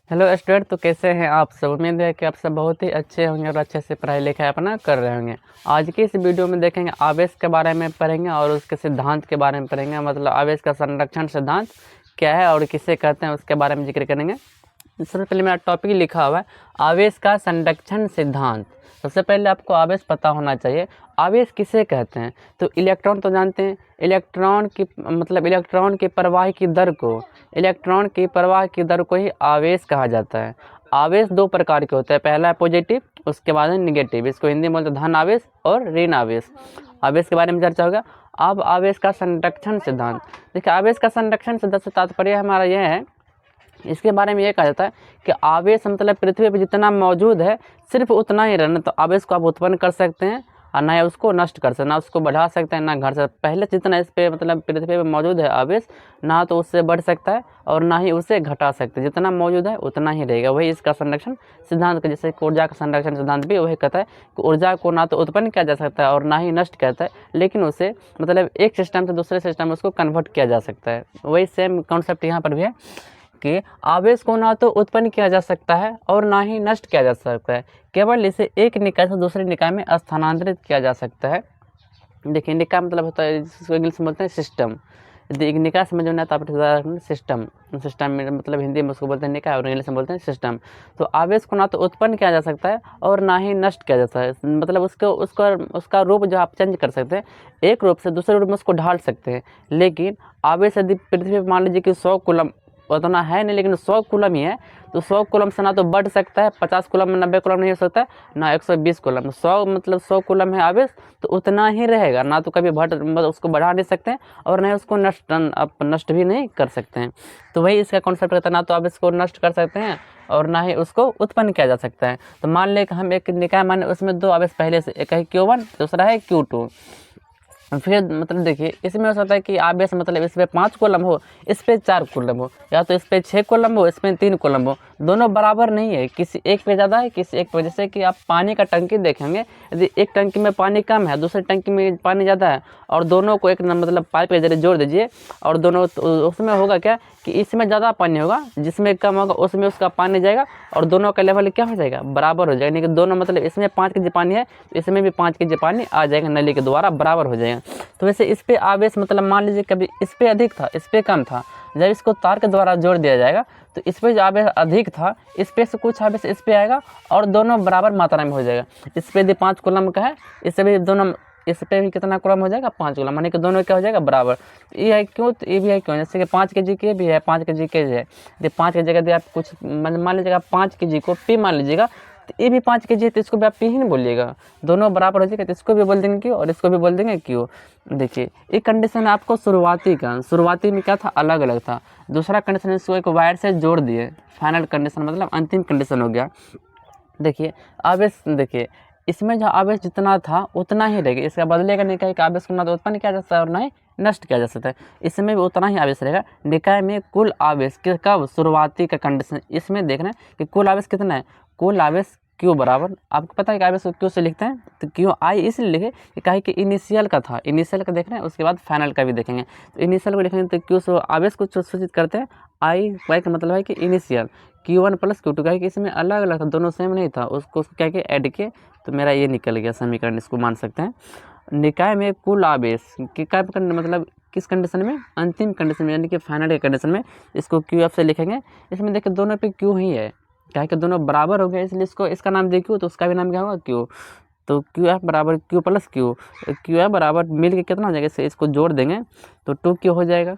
Hello student, तो कैसे हैं आप सब। उम्मीद है कि आप सब बहुत ही अच्छे होंगे और अच्छे से पढ़ाई लिखाई अपना कर रहे होंगे। आज की इस वीडियो में देखेंगे आवेश के बारे में पढ़ेंगे और उसके सिद्धांत के बारे में पढ़ेंगे। मतलब आवेश का संरक्षण सिद्धांत क्या है और किसे कहते हैं उसके बारे में जिक्र करेंगे। सबसे पहले मेरा टॉपिक लिखा हुआ है आवेश का संरक्षण सिद्धांत। सबसे पहले आपको आवेश पता होना चाहिए। आवेश किसे कहते हैं तो इलेक्ट्रॉन तो जानते हैं। इलेक्ट्रॉन की प्रवाह की दर को ही आवेश कहा जाता है। आवेश दो प्रकार के होते हैं, पहला है पॉजिटिव, उसके बाद है निगेटिव। इसको हिंदी में बोलते हैं धन आवेश और ऋण आवेश। आवेश के बारे में चर्चा होगा। अब आवेश का संरक्षण सिद्धांत। देखिए, आवेश का संरक्षण सिद्धांत से तात्पर्य हमारा यह है, इसके बारे में ये कहा जाता है कि आवेश मतलब पृथ्वी पर जितना मौजूद है सिर्फ उतना ही रहना। तो आवेश को आप उत्पन्न कर सकते हैं और ना उसको नष्ट कर सकते, ना उसको बढ़ा सकते हैं ना घटा सकते। पहले जितना इस पे मतलब पृथ्वी पे मौजूद है आवेश, ना तो उससे बढ़ सकता है और ना ही उसे घटा सकते। जितना मौजूद है उतना ही रहेगा। वही इसका संरक्षण सिद्धांत का, जैसे ऊर्जा का संरक्षण सिद्धांत भी वही कहता है कि ऊर्जा को ना तो उत्पन्न किया जा सकता है और ना ही नष्ट करता है, लेकिन उसे मतलब एक सिस्टम से दूसरे सिस्टम में उसको कन्वर्ट किया जा सकता है। वही सेम कॉन्सेप्ट यहाँ पर भी है कि आवेश को ना तो उत्पन्न किया जा सकता है और ना ही नष्ट किया जा सकता है, केवल इसे एक निकाय से दूसरे निकाय में स्थानांतरित किया जा सकता है। देखिए, निकाय मतलब होता है जिसको इंग्लिश में बोलते हैं सिस्टम। यदि एक निकाय समझ में आता है तो सिस्टम में मतलब हिंदी में उसको बोलते हैं निकाय और इंग्लिश में बोलते हैं सिस्टम। तो आवेश को ना तो उत्पन्न किया जा सकता है और ना ही नष्ट किया जा सकता है। मतलब उसका रूप जो आप चेंज कर सकते हैं, एक रूप से दूसरे रूप में उसको ढाल सकते हैं। लेकिन आवेश यदि पृथ्वी पर मान लीजिए कि 100 कूलम, उतना है नहीं लेकिन 100 कूलम ही है, तो 100 कूलम से ना तो बढ़ सकता है, 50 कूलम में 90 कूलम नहीं हो सकता है, ना 120 कूलम। 100 मतलब 100 कूलम है आवेश, तो उतना ही रहेगा, ना तो कभी मतलब उसको बढ़ा नहीं सकते हैं और ना उसको नष्ट भी नहीं कर सकते हैं। तो वही इसका कॉन्सेप्ट रहता है, ना तो आवेश को नष्ट कर सकते हैं और ना ही उसको उत्पन्न किया जा सकता है। तो मान लें कि हम एक निकाय माने, उसमें दो आवेश पहले से, एक है Q1 दूसरा है Q2। फिर मतलब देखिए, इसमें हो सकता है कि आवेश मतलब इस पर 5 कॉलम हो, इस पर 4 कॉलम हो, या तो इस पर 6 कॉलम हो, इस पर 3 कॉलम हो। दोनों बराबर नहीं है, किसी एक पे ज़्यादा है किसी एक पे। जैसे कि आप पानी का टंकी देखेंगे, यदि एक टंकी में पानी कम है दूसरी टंकी में पानी ज़्यादा है और दोनों को एक मतलब पाइप के जरिए जोड़ दीजिए और दोनों, तो उसमें होगा क्या कि इसमें ज़्यादा पानी होगा, जिसमें कम होगा उसमें उसका पानी जाएगा और दोनों का लेवल क्या हो जाएगा, बराबर हो जाएगा। यानी कि दोनों मतलब इसमें 5 kg पानी है तो इसमें भी 5 kg पानी आ जाएगा, नली के द्वारा बराबर हो जाएगा। तो वैसे इस पे आवेश मतलब मान लीजिए कभी इस पे अधिक था इस पे कम था, जब इसको तार के द्वारा जोड़ दिया जाएगा तो इस पे जो आवेश अधिक था इस पे से कुछ आवेश इस पे आएगा और दोनों बराबर मात्रा में हो जाएगा। इस पे यदि 5 कूलम का है, इससे भी दोनों, इस पे भी कितना कूलम हो जाएगा, 5 कूलम, माने कि दोनों क्या हो जाएगा, बराबर। ये है क्यों, तो ये भी है क्यों, जैसे कि 5 kg के भी है 5 kg के है। यदि 5 की जगह यदि आप कुछ मान लीजिएगा 5 kg को P मान लीजिएगा, तो ये भी 5 kg है तो इसको भी आप P ही नहीं बोलिएगा, दोनों बराबर हो जाएगा। तो इसको भी बोल देंगे क्यों और इसको भी बोल देंगे क्यों। देखिए, एक कंडीशन आपको शुरुआती में क्या था, अलग अलग था। दूसरा कंडीशन इसको एक वायर से जोड़ दिए, फाइनल कंडीशन मतलब अंतिम कंडीशन हो गया। देखिए आवेश, देखिए इसमें जो आवेश जितना था उतना ही रहेगा, इसका बदलेगा नहीं। कहीं आवेश को ना तो उत्पन्न किया जा सकता है और ना ही नष्ट किया जा सकता है, इसमें भी उतना ही आवेश रहेगा। निकाय में कुल आवेश के कब, शुरुआती का कंडीशन इसमें देख रहे हैं कि कुल आवेश कितना है, कुल आवेश Q बराबर, आपको पता है कि आवेश को Q से लिखते हैं, तो Q I इसलिए लिखे कि कहीं कि इनिशियल का था, इनिशियल का देख रहे हैं, उसके बाद फाइनल का भी देखेंगे। तो इनिशियल को लिखेंगे तो Q से आवेश को सूचित करते हैं, I का मतलब है कि इनिशियल, Q1 प्लस Q2 का, कि इसमें अलग अलग था, दोनों सेम नहीं था, उसको क्या किया ऐड किए, तो मेरा ये निकल गया समीकरण, इसको मान सकते हैं। निकाय में कुल आवेश मतलब किस कंडीशन में, अंतिम कंडीशन में, यानी कि फाइनल के कंडीशन में, इसको QF से लिखेंगे। इसमें देखिए दोनों पे Q ही है, क्या है कि दोनों बराबर हो गए, इसलिए इसको इसका नाम दे Q, तो उसका भी नाम क्या होगा Q। तो QF बराबर Q प्लस Q, QF बराबर मिल के कितना हो जाएगा, इसको जोड़ देंगे तो 2Q हो जाएगा।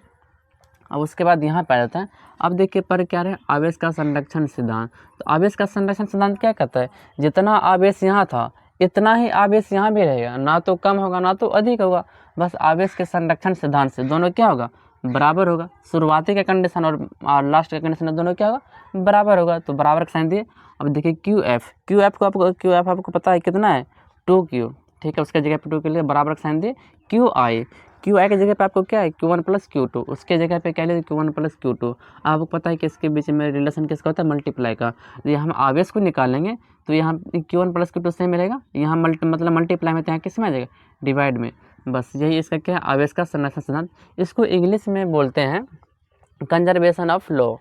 अब उसके बाद यहाँ पे आ जाता है, अब देखिए पर क्या है, आवेश का संरक्षण सिद्धांत। तो आवेश का संरक्षण सिद्धांत क्या कहता है, जितना आवेश यहाँ था इतना ही आवेश यहाँ भी रहेगा, ना तो कम होगा ना तो अधिक होगा। बस आवेश के संरक्षण सिद्धांत से दोनों क्या होगा, बराबर होगा। शुरुआती का कंडीशन और लास्ट का कंडीशन दोनों क्या होगा, बराबर होगा। तो बराबर का साइन दिए। अब देखिए क्यू एफ आपको पता है कितना है, 2Q, ठीक है, उसके जगह पे 2 के लिए बराबर का साइन दिए। क्यू आई की जगह पे आपको क्या है, Q1 प्लस Q2, उसके जगह पे क्या ले Q1 प्लस Q2। आपको पता है कि इसके बीच में रिलेशन किसका होता है, मल्टीप्लाई का। तो यहाँ हम आवेश को निकालेंगे तो यहाँ Q1 प्लस Q2 से मिलेगा, यहाँ मतलब मल्टीप्लाई में, तो यहाँ किस में आ जाएगा, डिवाइड में। बस यही इसका क्या है, आवेश का संरक्षण सिद्धांत। इसको इंग्लिश में बोलते हैं conservation of law.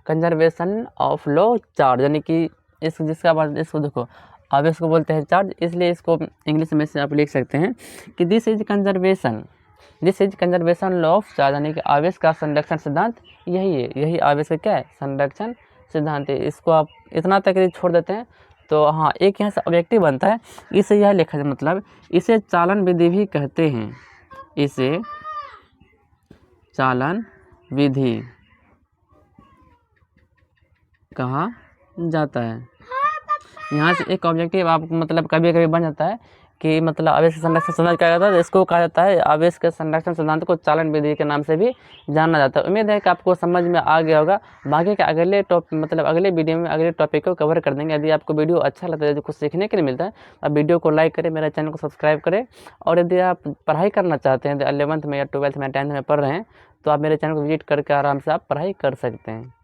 Conservation of low charge, यानी कि इसको देखो आवेश को बोलते हैं चार्ज, इसलिए इसको इंग्लिश में से आप लिख सकते हैं कि this is conservation law of charge, यानी कि आवेश का संरक्षण सिद्धांत यही है, यही आवेश का क्या है, संरक्षण सिद्धांत है। इसको आप इतना तक यदि छोड़ देते हैं तो हाँ एक यहाँ से ऑब्जेक्टिव बनता है, इसे यह लिखा जाए, मतलब इसे चालन विधि भी कहते हैं, इसे चालन विधि कहा जाता है। यहाँ से एक ऑब्जेक्टिव आप मतलब कभी कभी बन जाता है कि मतलब आवेश के संरक्षण सिद्धांत क्या कहता है, इसको कहा जाता है आवेश के संरक्षण सिद्धांत को चालन विधि के नाम से भी जाना जाता है। उम्मीद है कि आपको समझ में आ गया होगा। बाकी के अगले अगले वीडियो में अगले टॉपिक को कवर कर देंगे। यदि आपको वीडियो अच्छा लगता है, जो कुछ सीखने के लिए मिलता है, आप वीडियो को लाइक करें, मेरे चैनल को सब्सक्राइब करें। और यदि आप पढ़ाई करना चाहते हैं, यदि 11th में या 12th में 10th में पढ़ रहे हैं, तो आप मेरे चैनल को विजिट करके आराम से आप पढ़ाई कर सकते हैं।